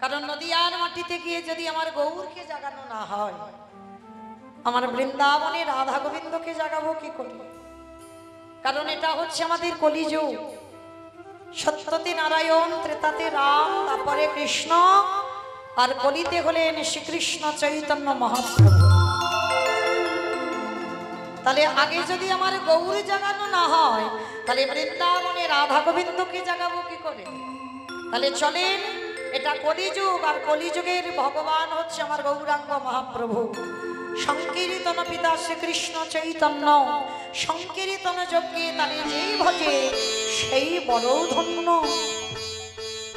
কারণ নদিয়ার মাটিতে গিয়ে যদি আমার গৌরকে জাগানো না হয়, আমার বৃন্দাবনে রাধা গোবিন্দকে জাগাবো কি করে? কারণ এটা হচ্ছে আমাদের কলিযুগ। সত্যতে নারায়ণ, ত্রেতাতে রাম, তারপরে কৃষ্ণ, আর কলিতে হলেন শ্রীকৃষ্ণ চৈতন্য মহাপ্রভু। তাহলে আগে যদি আমার গৌর জাগানো না হয়, তাহলে বৃন্দাবনে রাধা গোবিন্দকে জাগাবো কি করে? তাহলে চলেন, এটা কলিযুগ, আর কলিযুগের ভগবান হচ্ছে আমার গৌরাঙ্গ মহাপ্রভু। সংকীর্তন পিতা শ্রীকৃষ্ণ চৈতন্য, সংকীর্তন যজ্ঞে তাহলে যেই ভজে সেই বড় ধন্য।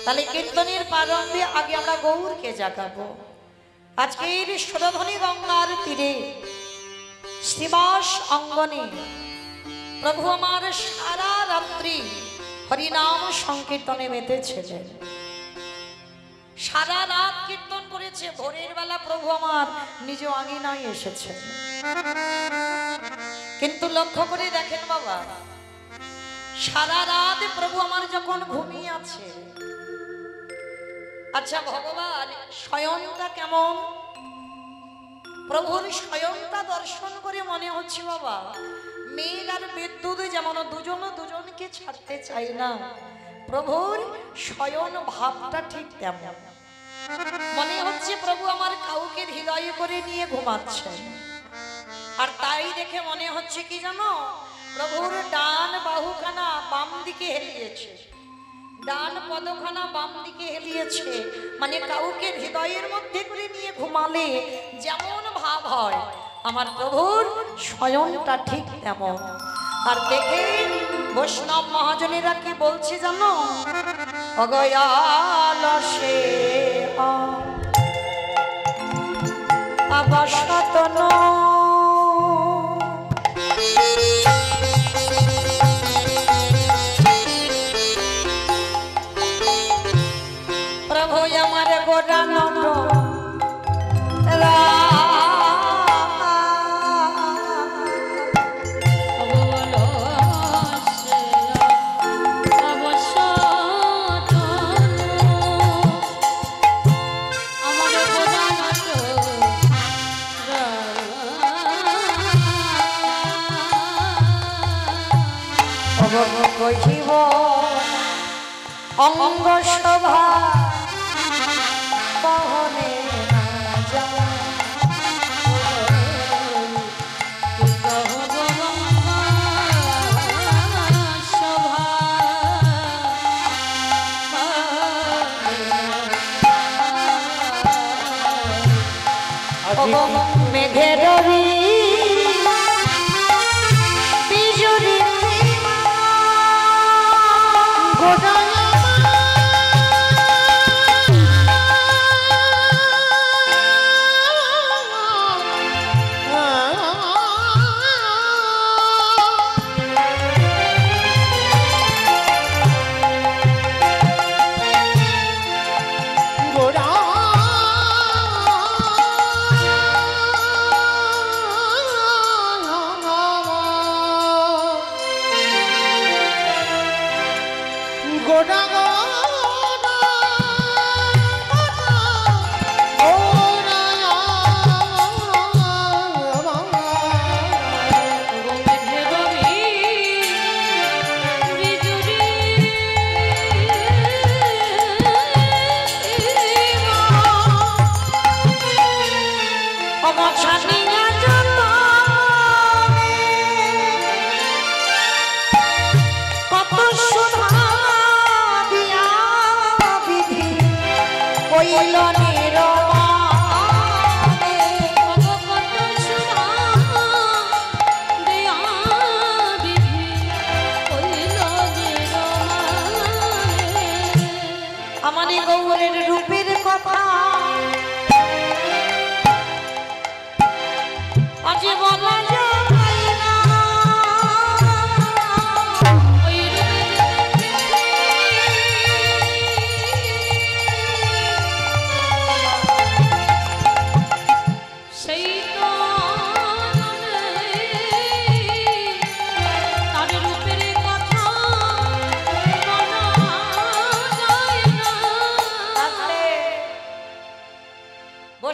তাহলে কীর্তনের প্রারম্ভে আগে আমরা গৌরকে জাগাবো। আজকের সুরধনী গঙ্গার তীরে শ্রীবাস অঙ্গনে প্রভু আমার সারা রাত্রি হরিনাম সংকীর্তনে মেতেছিলেন। সারা রাত কীর্তন করেছে। ভোরের বেলা প্রভু আমার নিজ আঙিনায় এসেছে। কিন্তু লক্ষ্য করে দেখেন বাবা, সারা রাত প্রভু আমার যখন ঘুমিয়ে আছে, আচ্ছা ভগবান স্বয়ংটা কেমন? প্রভুর স্বয়ংটা দর্শন করে মনে হচ্ছে বাবা, মেঘ আর বিদ্যুৎ যেমন দুজনকে ছাড়তে চায় না, প্রভুর স্বয়ং ভাবটা ঠিক তেমন। মনে হচ্ছে প্রভু আমার কাউকে হৃদয় করে নিয়ে ঘুমাচ্ছেন। আর তাই দেখে মনে হচ্ছে কি জানো, প্রভুর ডান বাহুখানা বাম দিকে হেলিয়েছে, ডান পদখানা বাম দিকে হেলিয়েছে। মানে কাউকে হৃদয়ের মধ্যে করে নিয়ে ঘুমালে যেমন ভাব হয়, আমার প্রভুর স্বয়ংটা ঠিক তেমন। আর দেখে বৈষ্ণব মহাজনেরা কি বলছে জানো, অগয়ালসে আবাসতন প্রভু আমার গোরানন্দ কহিব অঙ্গ শোভা বহনে মেঘের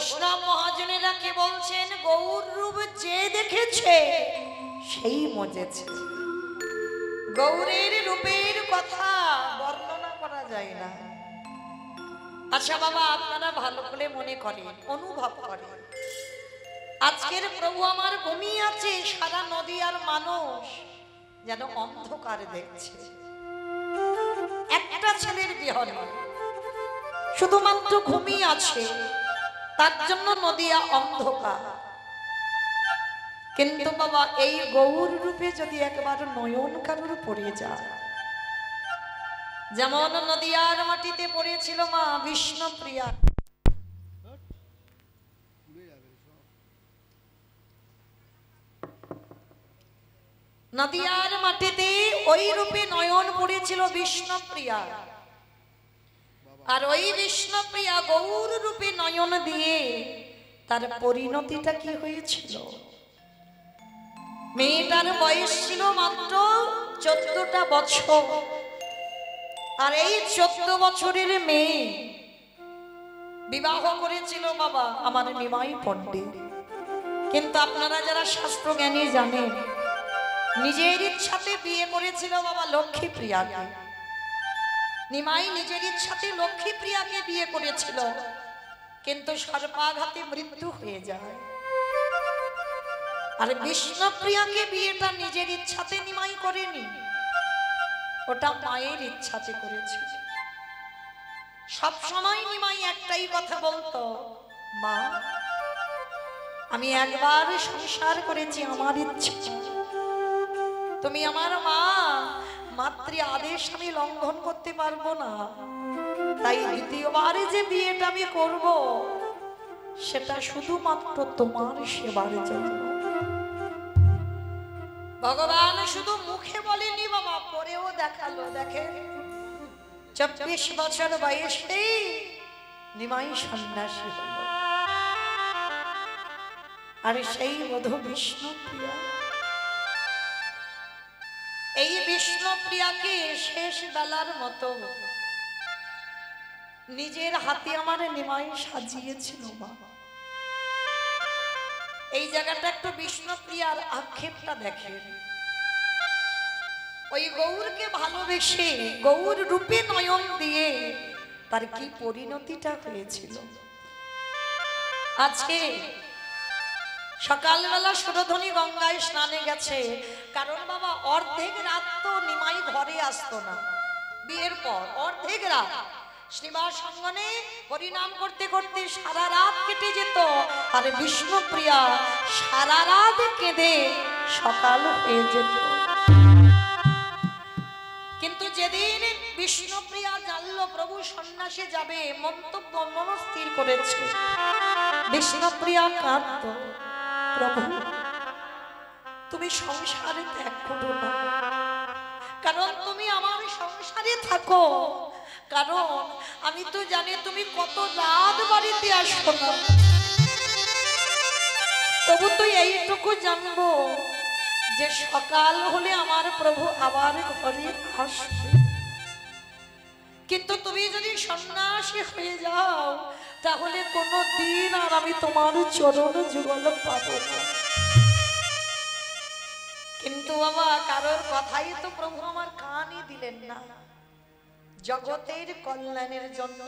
বৈষ্ণব মহাজনেরা কি বলছেন, গৌর রূপ যে দেখেছে সেই মজেছে। গৌরের রূপের কথা বর্ণনা করা যায় না। আচ্ছা বাবা, আপনারা ভালো করে মনে করেন, অনুভব করেন, আজকের প্রভু আমার ঘুমিয়ে আছে, সারা নদী আর মানুষ যেন অন্ধকার দেখছে। একটা ছেলের বিহন শুধুমাত্র ঘুমিয়ে আছে, তার জন্য নদিয়া অন্ধকার। কিন্তু বাবা, এই গৌর রূপে যদি একবার নয়ন কারুর পড়ে যায়, যেমন নদিয়ার মাটিতে পড়েছিল মা বিষ্ণুপ্রিয়া, নদিয়ার মাটিতে ওই রূপে নয়ন পড়েছিল বিষ্ণুপ্রিয়া। আর ওই বিষ্ণুপ্রিয়া গৌর রূপে নয়ন দিয়ে তার পরিণতিটা কি হয়েছিল? মেয়েটার বয়স ছিল মাত্র 14টা বছর। আর এই 14 বছরের মেয়ে বিবাহ করেছিল বাবা আমার নিমাই পণ্ডিত। কিন্তু আপনারা যারা শাস্ত্র জ্ঞানী জানেন, নিজের ইচ্ছাতে বিয়ে করেছিল বাবা লক্ষ্মীপ্রিয়াকে। নিমাই নিজের ইচ্ছাতে লক্ষ্মীপ্রিয়াকে বিয়ে করেছিল, কিন্তু সর্পাঘাতে মৃত্যু হয়ে যায়। আর বিষ্ণুপ্রিয়াকে বিয়েটা নিজের ইচ্ছাতে নিমাই করেনি, ওটা মায়ের ইচ্ছাতে করেছে। সব সময় নিমাই একটাই কথা বলতো, মা আমি একবার সংসার করেছি আমার ইচ্ছা, তুমি আমার মা, মাতৃ আদেশ আমি লঙ্ঘন করতে পারবো না, তাই দ্বিতীয়বারে যে বিয়েটা আমি করব সেটা শুধুমাত্র তোমার সেবার জন্য। ভগবান শুধু মুখে বলেনি বাবা, করেও দেখালো। দেখে 24 বছর বয়সে নিমাই সন্ন্যাসী হল। আর সেই বধূ বিষ্ণুপ্রিয়া, এই বিষ্ণুপ্রিয়াকে শেষ বেলার মতো নিজের হাতে আমার নিমাই সাজিয়েছিল বাবা। এই জায়গাটা একটু বিষ্ণুপ্রিয়ার আক্ষেপটা দেখেন। ওই গৌরকে ভালোবেসে গৌর রূপে নয়ন দিয়ে তার কি পরিণতিটা হয়েছিল। আজকে সকালবেলা সুরধনী গঙ্গায় স্নানে গেছে, কারণ বাবা অর্ধেক রাত তো নিমাই ঘরে আসতো না। বিয়ের পর অর্ধেক রাত শ্রীবাস সঙ্গনে হরিনাম করতে করতে সারা রাত কেটে যেত। আর বিষ্ণুপ্রিয়া সারা রাত কেঁদে সকাল হয়ে যেত। কিন্তু যেদিন বিষ্ণুপ্রিয়া জানলো প্রভু সন্ন্যাসে যাবে, মন্তব্য মনস্থির করেছে, বিষ্ণুপ্রিয়া কাঁদতো, প্রভু তুমি সংসারে ত্যাগ করো না, কারণ তুমি আমার সংসারে থাকো, কারণ আমি তো জানি তুমি কত রাত বাড়িতে আসো না, তবু তুই এইটুকু জানবো যে সকাল হলে আমার প্রভু আবার ঘরে আসবে। কিন্তু তুমি যদি সন্ন্যাসী হয়ে যাও, তাহলে কোনো দিন আর আমি তোমার চরণ যুগল পাবো না। কিন্তু বাবা কারোর কথাই তো প্রভু আমার কানই দিলেন না। জগতের কল্যাণের জন্য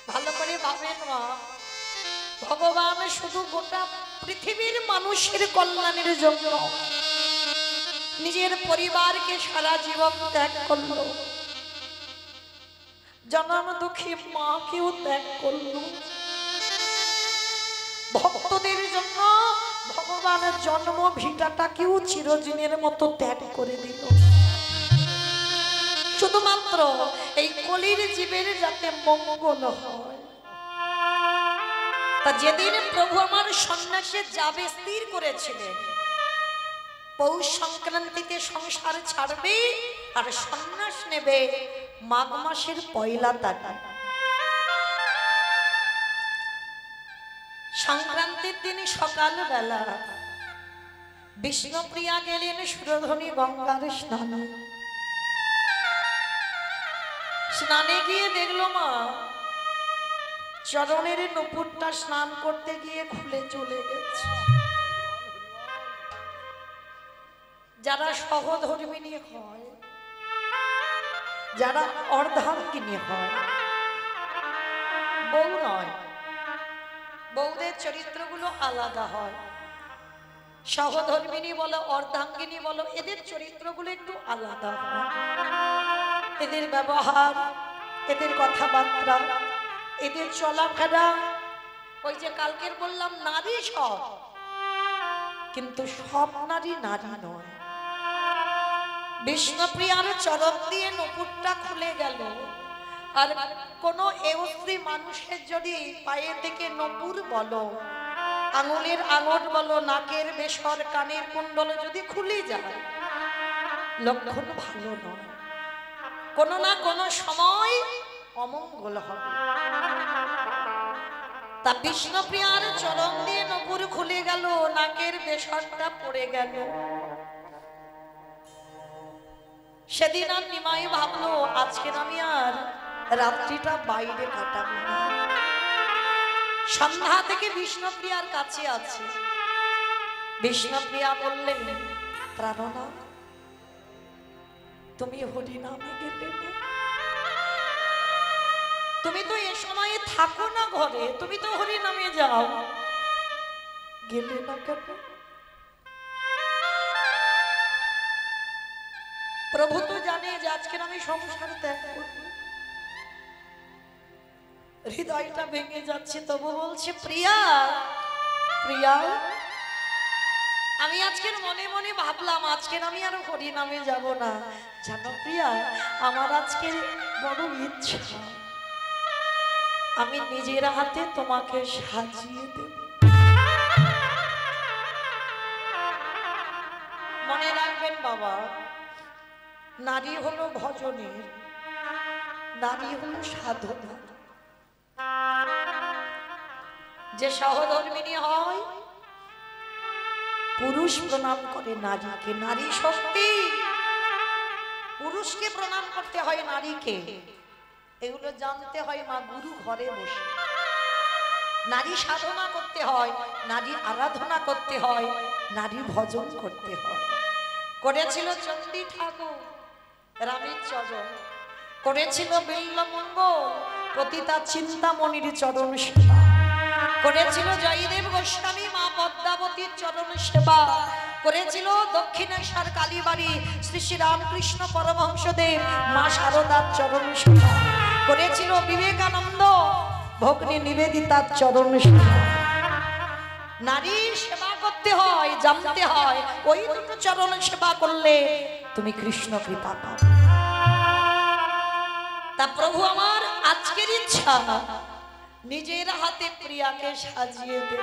ভালো করে ভাবেন মা, ভগবান শুধু গোটা পৃথিবীর মানুষের কল্যাণের জন্য নিজের পরিবারকে সারা জীবন ত্যাগ করলো, জনম দুঃখী মাকেও ত্যাগ করলো, ভক্তদের জন্য ভগবানের জন্ম ভিটাটাকেও চিরদিনের মতো ত্যাগ করে দিল, শুধুমাত্র এই কলির জীবের যাতে মঙ্গল হয়। তা যেদিন প্রভু আমার সন্ন্যাসে যাবে স্থির করেছিলেন, পৌষ সংক্রান্তিতে সংসার ছাড়বে আর সন্ন্যাস নেবে মাঘ মাসের পয়লা তারিখ। সংক্রান্তির দিন সকালবেলা বিষ্ণুপ্রিয়া গেলেন সুরধনী গঙ্গার স্নানে। স্নানে গিয়ে দেখলো মা চরণের নুপুরটা স্নান করতে গিয়ে খুলে চলে গেছে। যারা সহধর্মিণী হয়, যারা অর্ধাঙ্গিনী হয়, বউ নয়, বউদের চরিত্রগুলো আলাদা হয়। সহধর্মিণী বলো, অর্ধাঙ্গিনী বলো, এদের চরিত্রগুলো একটু আলাদা হয়। এদের ব্যবহার, এদের কথাবার্তা, এদের চলাফেরা, ওই যে কালকের বললাম নারী সব, কিন্তু সব নারী নারী নয়। বিষ্ণুপ্রিয়ার চরণ দিয়ে নুপুরটা খুলে গেল, আর কোন এওস্ত্রী মানুষের যদি পায়ে থেকে নুপুর বলো, আঙুলের আঙট বলো, নাকের বেসর, কানের কুণ্ডল যদি খুলে যায়, লক্ষণ ভালো নয়, কোনো না কোনো সময় অমঙ্গল হবে। তা বিষ্ণুপ্রিয়ার চরণ দিয়ে নুপুর খুলে গেল, নাকের বেসরটা পড়ে গেল। সেদিন আর নিমাই ভাবলো আজকে আমি আর রাত্রিটা বাইরে কাটাবো না। সন্ধ্যা থেকে বিষ্ণুপ্রিয়ার কাছে আছে। বিষ্ণুপ্রিয়া বললেন, প্রাণনা, তুমি হরি নামে গেলে না? তুমি তো এ সময়ে থাকো না ঘরে, তুমি তো হরি নামে যাও, গেলে না কেন? প্রভু তো জানে যে আজকে আমি সংসার ত্যাগ করব। হৃদয়টা ভেঙে যাচ্ছে, তবু বলছে, প্রিয়া প্রিয়া, আমি আজকের মনে মনে ভাবলাম আজকের আমি আর হরি নামে যাব না। জানো প্রিয়া, আমার আজকে বড় ইচ্ছা, আমি নিজের হাতে তোমাকে সাজিয়ে দেব। মনে রাখবেন বাবা, নারী হলো ভজনের, নারী হলো সাধনা। যে সহধর্মিণী হয়, পুরুষ প্রণাম করে নারীকে, নারী শক্তি। পুরুষকে প্রণাম করতে হয় নারীকে, এগুলো জানতে হয় মা গুরু ঘরে বসে। নারী সাধনা করতে হয়, নারী আরাধনা করতে হয়, নারী ভজন করতে হয়। করেছিল চণ্ডী ঠাকুর রামের চরণ, করেছিল বিল্লমঙ্গল পতিতা চিন্তামণির চরণ সেবা, করেছিল জয়দেব গোস্বামী মা পদ্মাবতীর চরণ সেবা, করেছিল দক্ষিণেশ্বর কালীবাড়ি শ্রী শ্রী রামকৃষ্ণ পরমহংসদেব মা শারদার চরণ সেবা, করেছিল বিবেকানন্দ ভগ্নী নিবেদিতার চরণ সেবা। নারীর সেবা করতে হয়, জানতে হয়, ওই দুটো চরণ সেবা করলে তুমি কৃষ্ণ কৃপা পাবে। তা প্রভু আমার আজকের ইচ্ছা, নিজের হাতে প্রিয়াকে সাজিয়ে দে।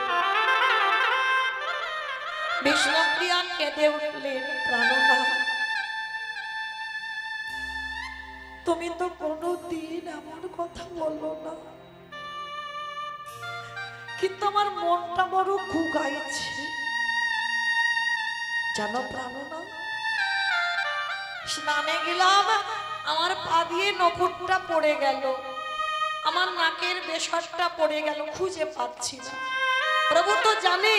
বিষ্ণুপ্রিয়া কেঁদে উঠলেন, প্রাণনা, তুমি তো কোনোদিন এমন কথা বলো না, কিন্তু আমার মনটা বড় কুগাইছে। জানো প্রাণনা, স্নানে গেলাম, আমার পা দিয়ে নপুরটা পড়ে গেল, আমার নাকের বেসরটা পড়ে গেল, খুঁজে পাচ্ছি না। প্রভু তো জানে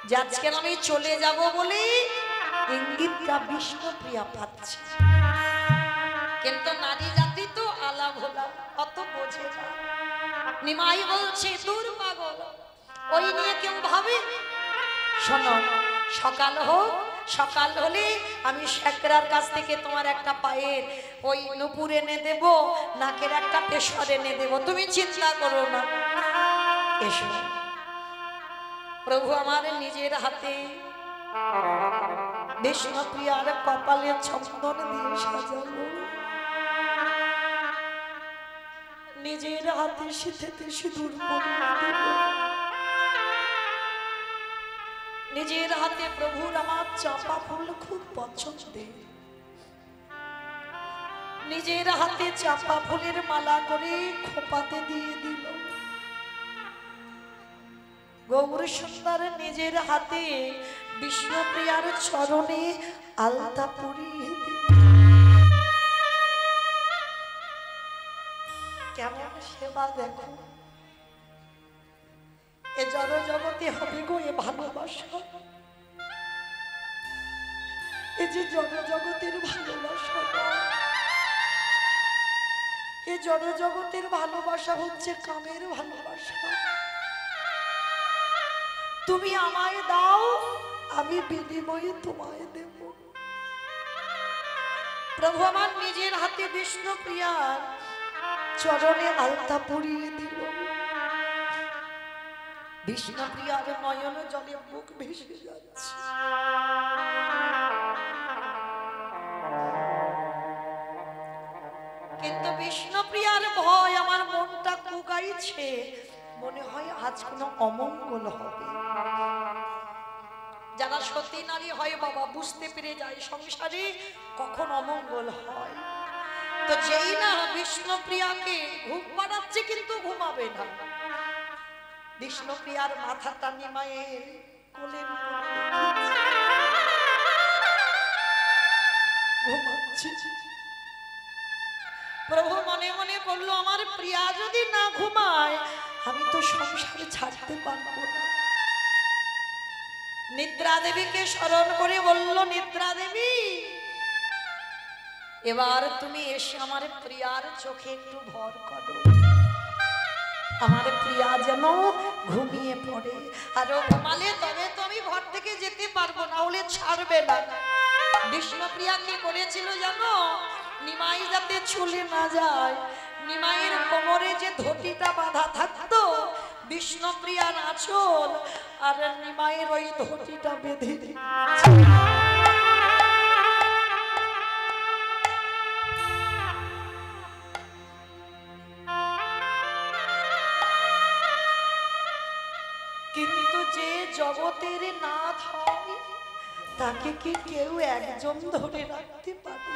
যে আজকে আমি চলে যাব বলে ইঙ্গিতটা বিষ্ণুপ্রিয়া পাচ্ছে, কিন্তু নারী জাতি তো আলা ভোলা, অত বোঝে না। নিমাই বলছে, দূর পাগল, ওই নিয়ে কেউ ভাবে। শোনো, সকাল হোক, সকাল হলে আমি শেখরার কাছ থেকে তোমার একটা পায়ের ওই নুপুর এনে দেব, নাকের একটা পেশর এনে দেব, তুমি চিন্তা করো না। এসো। প্রভু আমার নিজের হাতে বিষ্ণুপ্রিয়ার কপালে চন্দন দিয়ে সাজালো, নিজের হাতে সিঁথিতে সিঁদুর পরিয়ে দিল, নিজের হাতে প্রভুর আমার চাঁপা ফুল খুব পছন্দের, নিজের হাতে চাঁপা ফুলের মালা করে খোপাতে দিয়ে দিল। গৌর সুন্দর নিজের হাতে বিষ্ণুপ্রিয়ার চরণে আলতা পরিয়ে দিল। কেমন সেবা দেখো, এ জগতে হবে গো এ ভালোবাসা, এ যে জগতের ভালোবাসা, এ জগতের ভালোবাসা হচ্ছে কামের ভালোবাসা। তুমি আমায় দাও, আমি বিনিময়ে তোমায় দেব। প্রভু আমার নিজের হাতে বিষ্ণুপ্রিয়ার চরণে আলতা পরিয়ে দিল। বিষ্ণুপ্রিয়ার নয়ন জলে মুখ ভেসে যাচ্ছে। কিন্তু বিষ্ণুপ্রিয়ার ভয় আমার মনটা কুকাইছে, মনে হয় আজ কোনো অমঙ্গল হবে। যারা সতী নারী হয় বাবা বুঝতে পেরে যায় সংসারে কখন অমঙ্গল হয়। তো যেই না বিষ্ণুপ্রিয়াকে ঘুম পাড়াচ্ছে কিন্তু ঘুমাবে না, বিষ্ণুপ্রিয়ার মাথাটা নিমায়ের কোলের উপরে ঘুমাচ্ছে। প্রভু মনে মনে করলো আমার প্রিয়া যদি না ঘুমায় আমি তো সংসারে ছাড়তে পারবো না। নিদ্রা দেবীকে স্মরণ করে বলল, নিদ্রা দেবী এবার তুমি এসে আমার প্রিয়ার চোখে একটু ভর করো, আমার প্রিয়া যেন ঘুমিয়ে পড়ে। আর ঘুমালে তবে তো আমি ঘর থেকে যেতে পারবো, না হলে ছাড়বে না। বিষ্ণুপ্রিয়া কি করেছিল জানো? নিমাই যাতে চলে না যায়, নিমাইয়ের কোমরে যে ধটিটা বাঁধা থাকতো বিষ্ণুপ্রিয়ার আঁচল, আর নিমাইয়ের ওই ধটিটা বেঁধে কিন্তু যে জগতের নাথ হয় তাকে কি কেউ একজন ধরে রাখতে পারে?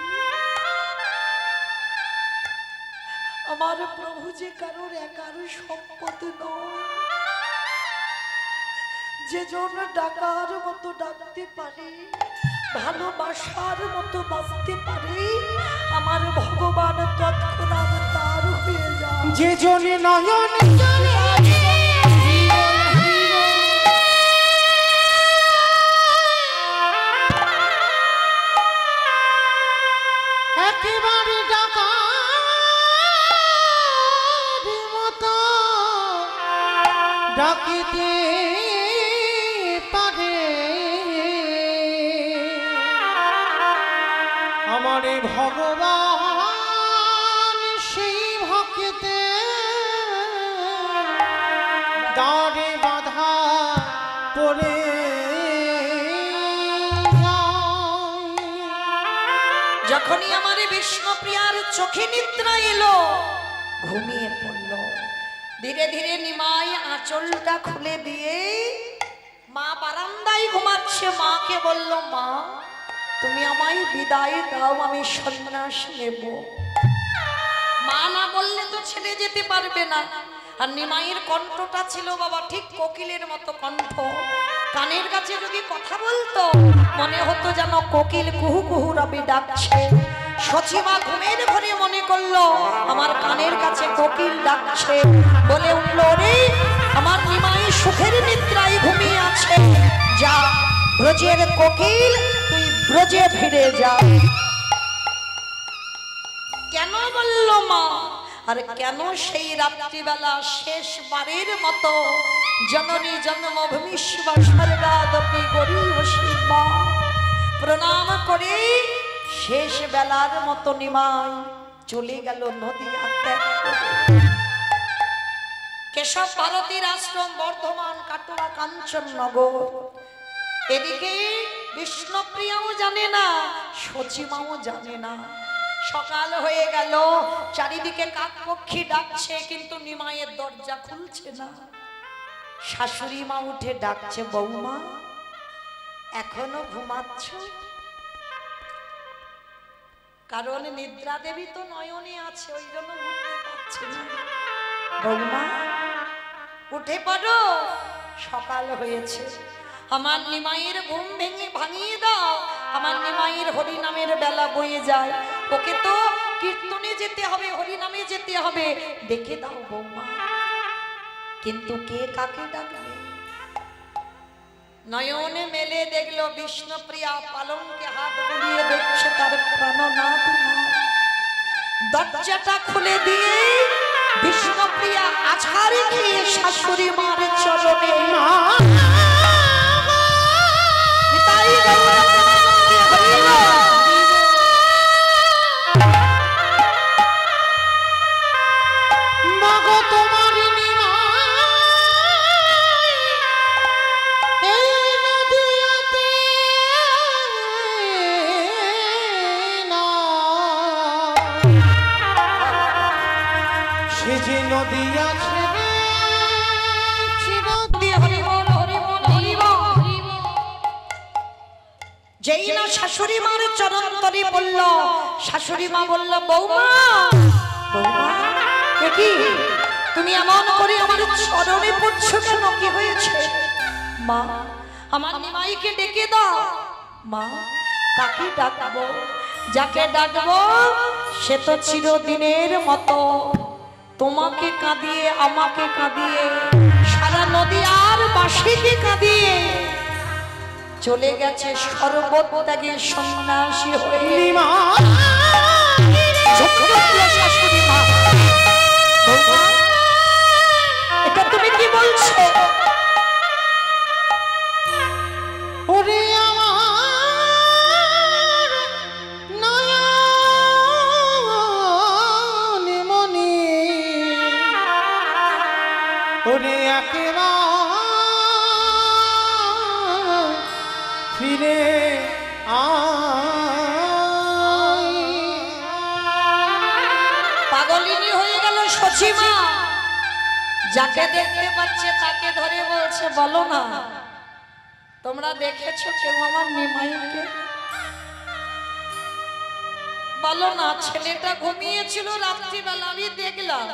আমার প্রভু যে কারোর একার সম্পদ নয়, যে জন ডাকার মতো ডাকতে পারে, ভালোবাসার মতো বাঁচতে পারে, আমার ভগবান তৎক্ষণাৎ তার হয়ে যায়। যে জনে নয়ন একেবারে ডাকার মতো ডাকিতে পারে, আমারে ভগবান সেই ভক্তে দাঁড়ে বাধা পড়ে যখনই আমার বিষ্ণুপ্রিয়ার চোখে নিদ্রা এলো ঘুমিয়ে পড়ল। ধীরে ধীরে নিমাই আঁচলটা খুলে দিয়ে মা বারান্দায় ঘুমাচ্ছে, মাকে বলল, মা তুমি আমায় বিদায় দাও, আমি সন্ন্যাস নেব। মা না বললে তো ছেড়ে যেতে পারবে না। আর নিমাইয়ের কণ্ঠটা ছিল বাবা ঠিক কোকিলের মতো কণ্ঠ, কানের কাছে যদি কথা বলতো মনে হতো যেন কোকিল কুহু কুহু রবি ডাকছে। সচিমা ঘুমের ঘরে মনে করলো আমার কানের কাছে কোকিল ডাকছে, বলে উঠল, রে আমার নিমাই সুখের নিদ্রায় ঘুমিয়ে আছে, যা ব্রজের কোকিল তুই ব্রজে ফিরে যা। কেন বলল মা? আর কেন সেই রাত্রিবেলা শেষবারের মতো জননী জন্মভূমি স্বর্গাদপি গরিব শিবা প্রণাম করে শেষ বেলার মতো নিমাই চলে গেল নদিয়া ত্যাগ করে। কেশব ভারতীর আশ্রম বর্ধমান, কাটোয়া, কাঞ্চননগর। এদিকে বিষ্ণুপ্রিয়াও জানে না, সচিমাও জানে না। সকাল হয়ে গেল, চারিদিকে কাকপক্ষী ডাকছে কিন্তু নিমাইয়ের দরজা খুলছে না। শাশুড়ি মা উঠে ডাকছে, বৌমা এখনো ঘুমাচ্ছ? কারণ নিদ্রা দেবী তো নয়নে আছে, ওই জন্য উঠতে পারছে না। বৌমা উঠে পড়ো, সকাল হয়েছে, আমার নিমাইয়ের ঘুম ভেঙে ভাঙিয়ে দাও। আমার নিমাইয়ের হরিনামের বেলা বয়ে যায়, ওকে তো কীর্তনে যেতে হবে, হরিনামে যেতে হবে, দেখে দাও বৌমা। কিন্তু কে কাকে ডাকবে? নয়নে মেলে দেখলো বিষ্ণুপ্রিয়া পালঙ্কে হাত বুলিয়ে দেখছে তার প্রাণনাথ মা। দরজাটা খুলে দিয়ে বিষ্ণুপ্রিয়া আছাড়ে খেয়ে শাশুড়ি মার চরণে নিতাই গৌর প্রেমানন্দে হরি বল। মাগো তোমার সে যে নদী আছে যেই না শাশুড়ি মার চরণ তরি বলল, শাশুড়ি মা বলল বৌমা বৌমা কি তুমি এমন করে আমার চরণে পড়ছো কেন? কি হয়েছে? মা আমার নিমাইকে ডেকে দাও। মা কাকে ডাকবো? যাকে ডাকবো সে তো চিরদিনের মতো তোমাকে কাঁদিয়ে আমাকে কাঁদিয়ে সারা নদী আর বাসীকে কাঁদিয়ে চলে গেছে সর্বত্যাগী সন্ন্যাসী হয়ে। শাশুড়ি মা এটা তুমি কি বলছো? ওরে আমার নয়ন মনি ওরে একেবারে ফিরে পাগলিনী হয়ে গেল সচিমা। যাকে দেখতে পাচ্ছে তাকে ধরে বলছে বলো না তোমরা দেখেছো কেউ আমার নিমাইকে? বলো না। ছেলেটা ঘুমিয়েছিল রাত্রিবেলা, আমি দেখলাম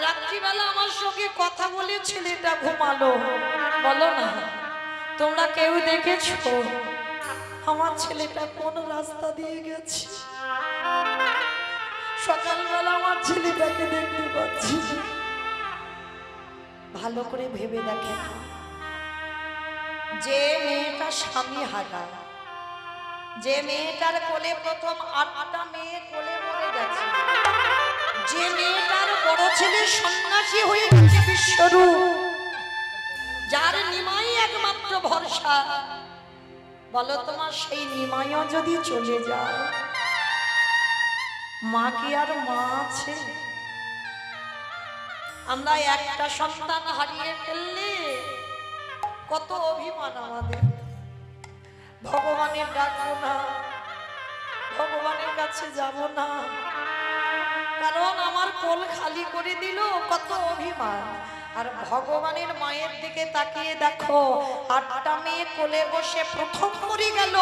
রাত্রিবেলা আমার সঙ্গে কথা বলে ছেলেটা ঘুমালো। বলো না তোমরা কেউ দেখেছো আমার ছেলেটা কোন রাস্তা দিয়ে গেছে? সকালবেলা আমার ছেলেটাকে দেখতে পাচ্ছি। ভালো করে ভেবে দেখে, যে মেয়েটা স্বামী হারা, যে মেয়েটার কোলে প্রথম 8টা মেয়ে কোলে মরে গেছে, যে মেয়েটার বড় ছেলে সন্ন্যাসী হয়ে গেছে বিশ্বরূপ, যার নিমাই একমাত্র ভরসা, বলো তোমার সেই নিমাইও যদি চলে যায়, মা কি আর মা আছে? আমরা একটা সন্তান হারিয়ে ফেললে কত অভিমান আমাদের। ভগবানের ডাকবো না, ভগবানের কাছে যাব না, কারণ আমার কোল খালি করে দিল, কত অভিমান। আর ভগবানের মায়ের দিকে তাকিয়ে দেখো, 8টা মেয়ে কোলে বসে প্রথম মরে গেল।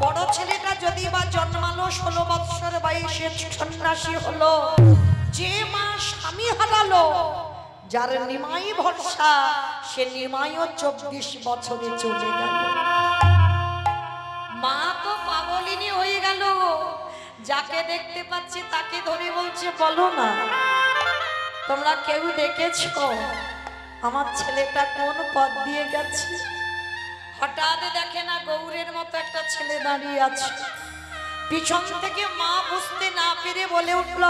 বড় ছেলেটা যদি বা জন্মালো 16 বৎসর বয়সে সন্ন্যাসী হলো। যে মা স্বামী হারালো, যার নিমাই ভরসা, সে নিমাইও 24 বছরে চলে গেল। মা তো পাগলিনী হয়ে গেল। যাকে দেখতে পাচ্ছি তাকে ধরে বলছে বলো না তোমরা কেউ দেখেছো আমার ছেলেটা কোন পথ দিয়ে গেছে? হঠাৎ দেখে না গৌরের মতো একটা ছেলে দাঁড়িয়ে আছে। পিছন থেকে মা বুঝতে না পেরে বলে উঠল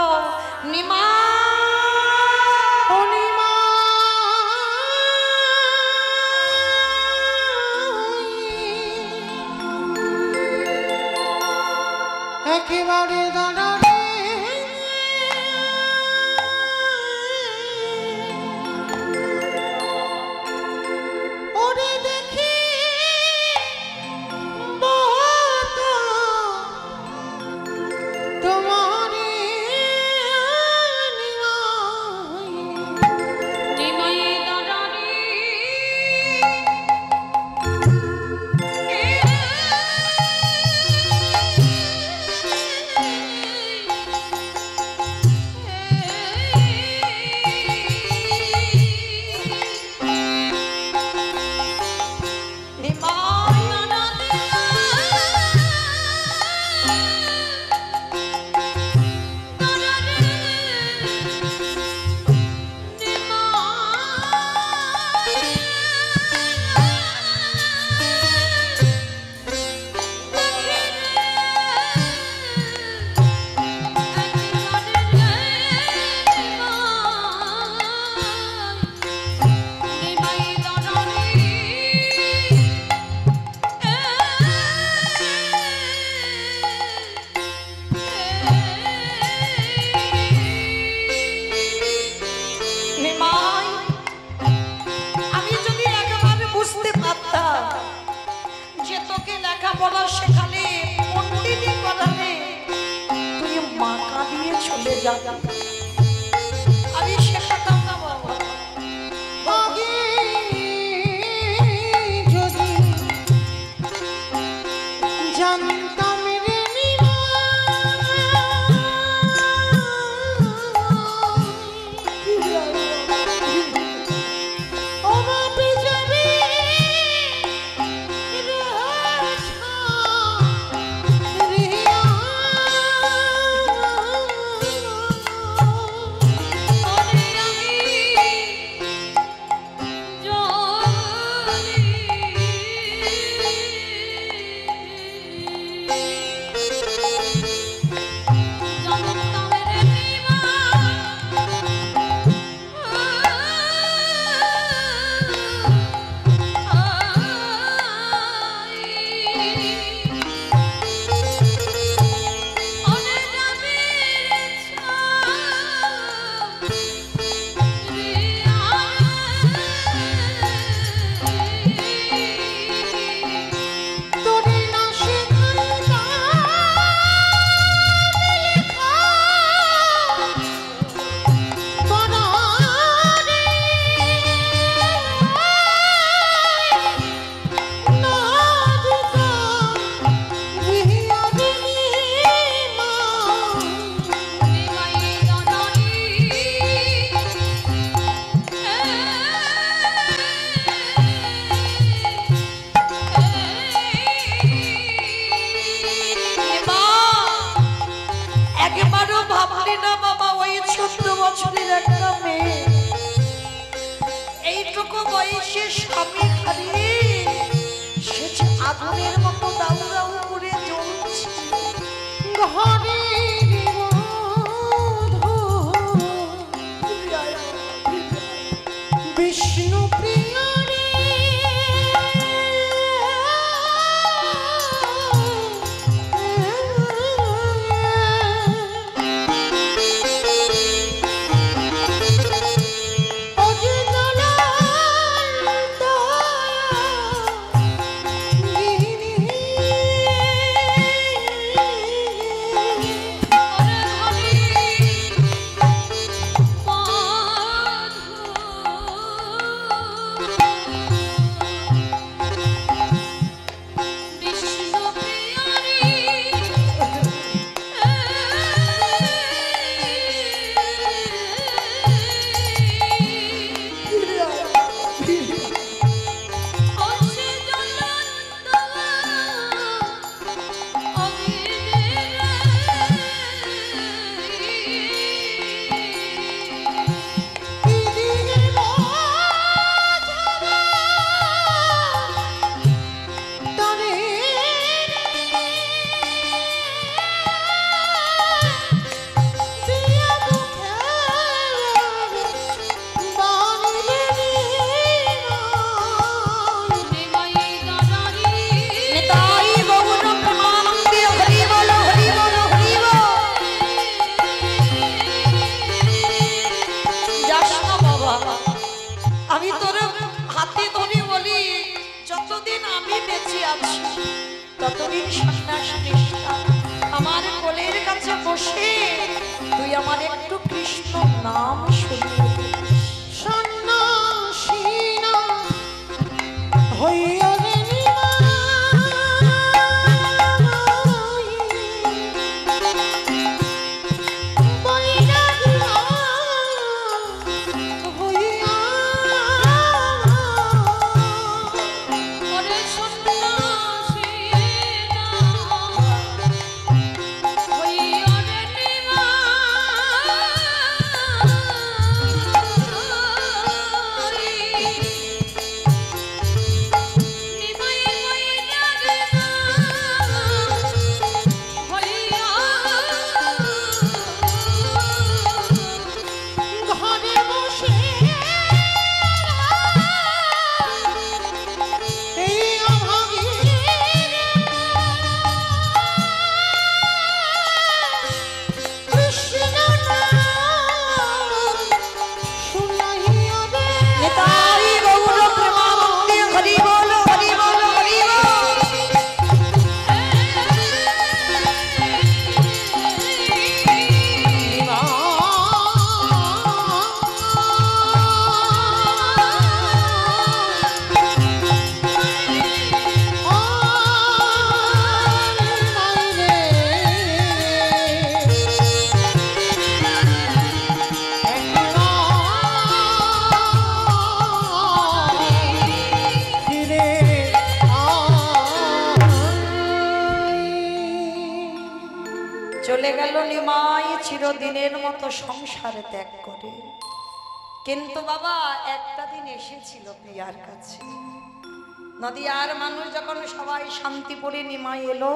নিমা ও নিমা। একেবারে দাঁড়ালে ওরে দেখি বহুত তোমারে আমি শেখাতাম না বাবা। আগে যদি জানতাম রে নিমা, ও বাপি যাবি একবারও ভাবলি না বাবা ওই 14 বছরের একটা মেয়ে এইটুকু বয়সে স্বামী হারিয়ে সে যে আগুনের মতো দাউ দাউ করে জ্বলছে। ঘরে বিষ্ণু প্রিয় রে আমি তোর হাতে ধরে বলি যতদিন আমি বেঁচে আছি ততদিন সন্ন্যাস নিষ্ঠা আমার কোলের কাছে বসে তুই আমার একটু কৃষ্ণ নাম শুনিয়ে দে। সন্ন্যাসী না হইয়া রে Oh চিরদিনের মতো সংসার ত্যাগ করে। কিন্তু বাবা একটা দিন এসেছিল প্রিয়ার কাছে। নদিয়ার মানুষ যখন সবাই শান্তিপুরে নিমাই এলো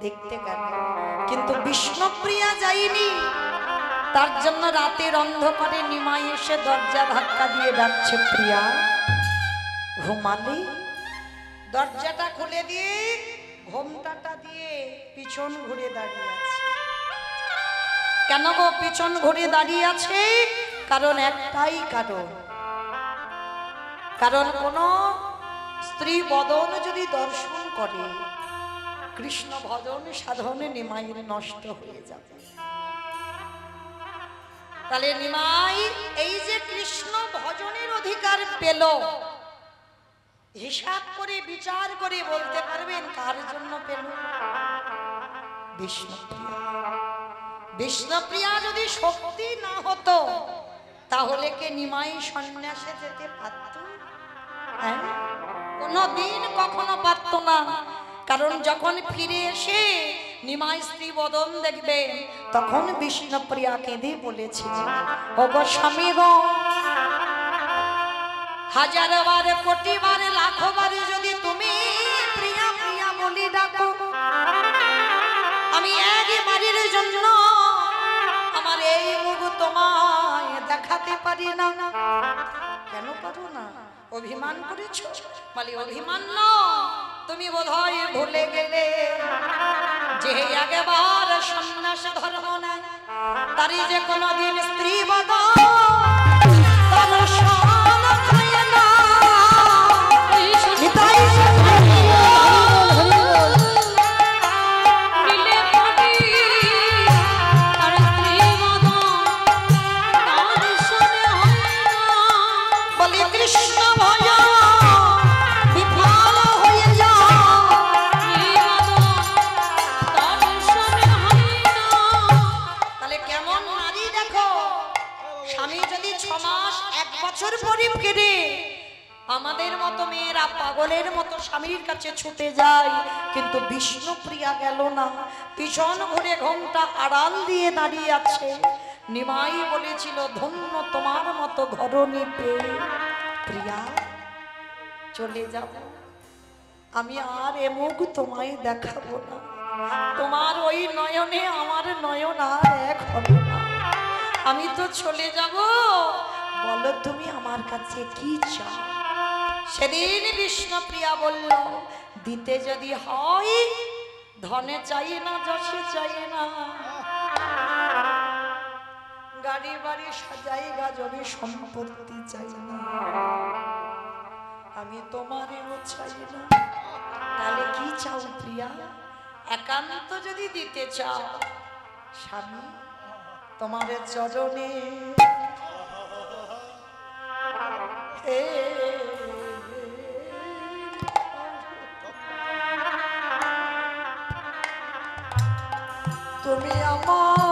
দেখতে গেল, কিন্তু বিষ্ণুপ্রিয়া যায়নি। তার জন্য রাতের অন্ধকারে নিমাই এসে দরজা ধাক্কা দিয়ে ডাকছে, প্রিয়া ঘুমালি? দরজাটা খুলে দিয়ে ঘোমটাটা দিয়ে পিছন ঘুরে দাঁড়িয়ে আছে। কেন গো পিছন ঘুরে দাঁড়িয়ে আছে? কারণ একটাই কারণ কোন স্ত্রী বদন যদি দর্শন করে কৃষ্ণ ভজন সাধনে নিমাইয়ের নষ্ট হয়ে যাবে। তাহলে নিমাই এই যে কৃষ্ণ ভজনের অধিকার পেল, হিসাব করে বিচার করে বলতে পারবেন কার জন্য পেল? বিষ্ণুপ্রিয়া। বিষ্ণুপ্রিয়া যদি শক্তি না হতো তাহলে কে নিমাই সন্ন্যাসে যেতে পারত? কোনদিন কখনো পারত না। কারণ যখন ফিরে এসে নিমাই স্ত্রী বদন দেখবে তখন বিষ্ণুপ্রিয়া কেঁদে বলেছিল, ওগো স্বামী গো, হাজার বার কোটি বার লাখ বার যদি তুমি প্রিয়া প্রিয়া বলি ডাকো, আমি একবারের জন্য আমার এই মুখ তোমায় দেখাতে পারি না। কেন পারো না? অভিমান করেছ? বলি অভিমান না, তুমি বোধহয় ভুলে গেলে যে একবার সন্ন্যাস ধর্ম নাই তারই যে কোনদিন স্ত্রী বদন দর্শন হয় না। আমাদের মতো মেয়েরা পাগলের মতো স্বামীর কাছে ছুটে যায়, কিন্তু বিষ্ণুপ্রিয়া গেল না, পিছন ঘুরে ঘোমটা আড়াল দিয়ে দাঁড়িয়ে আছে। নিমাই বলেছিল, ধন্য তোমার মতো ঘরণী পেয়ে। প্রিয়া চলে যাব, আমি আর এ মুখ তোমায় দেখাবো না, তোমার ওই নয়নে আমার নয়ন আর এক হবে না, আমি তো চলে যাব। বলো তুমি আমার কাছে কি চাও? সেদিন বিষ্ণুপ্রিয়া বলল, দিতে যদি হয় ধনে চাই না, যশে চাই না, গাড়ি বাড়ি সাজাই গাজরে সম্পত্তি চাই না, আমি তোমারেও চাই না। তাহলে কি চাও প্রিয়া? একান্ত যদি দিতে চাও, স্বামী তোমার চরণে তুমি আমার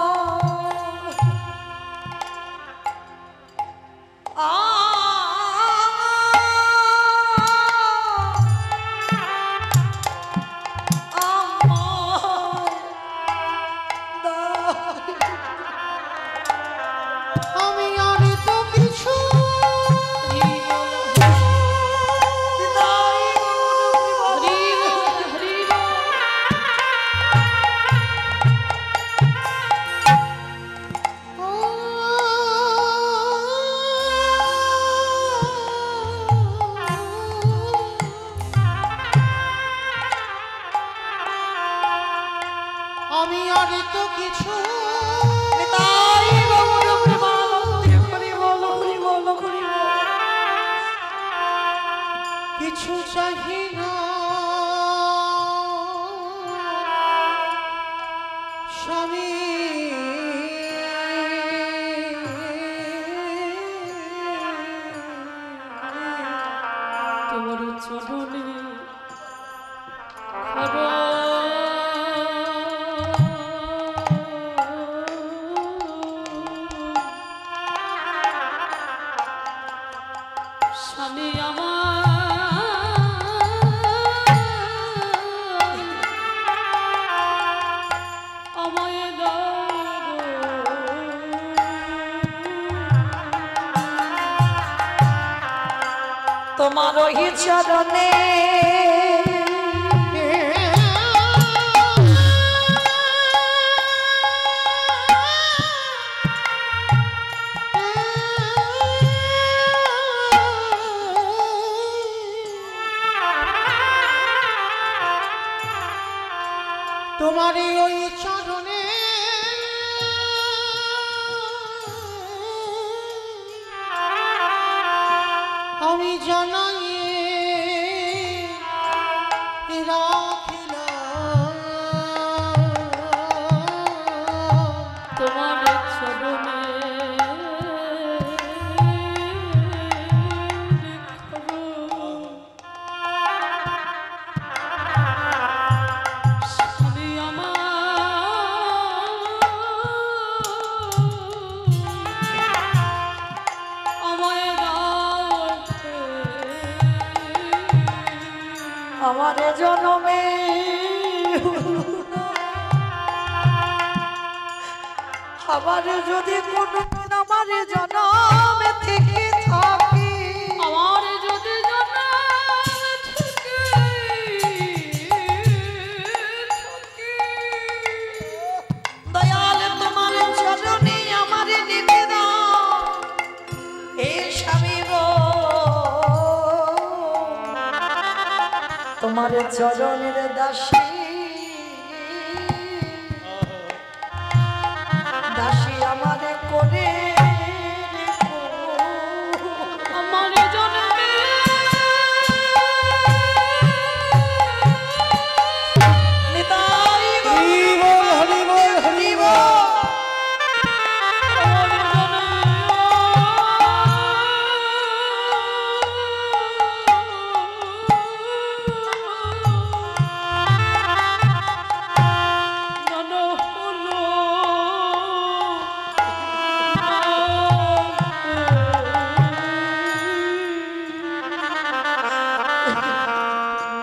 কিছু চাহি না স্বামী, তোমার চরণে স্বামী আমায় দাও তোমার ওই চরণে তোমারই ওই চরণে আমি জানাই রাখিলাম তোমার চরণে স্বামী আমার আমায় রাখে আমার জনমে আবার যদি কোনো আমার জনম থেকে থাকি আমার যদি জনম থেকে দয়াল তোমার চরণে আমার নিবেদন হে স্বামী গো তোমার চরণের দাসী দাসী আমারে করে আমার জনমে নিতাই গো হরি বল হরি বল হরি বল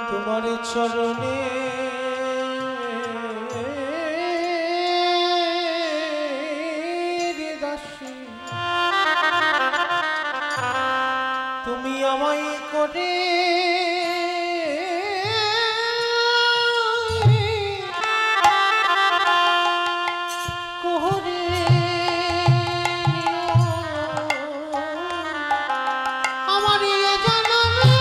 তোমার চরণে দাসী তুমি আমায় করে কোহরে আমার জনমে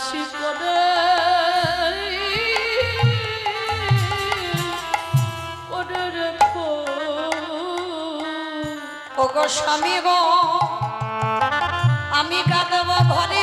দাসী করে করে রেখো ওগো স্বামী গো আমি কাঁদব ঘরে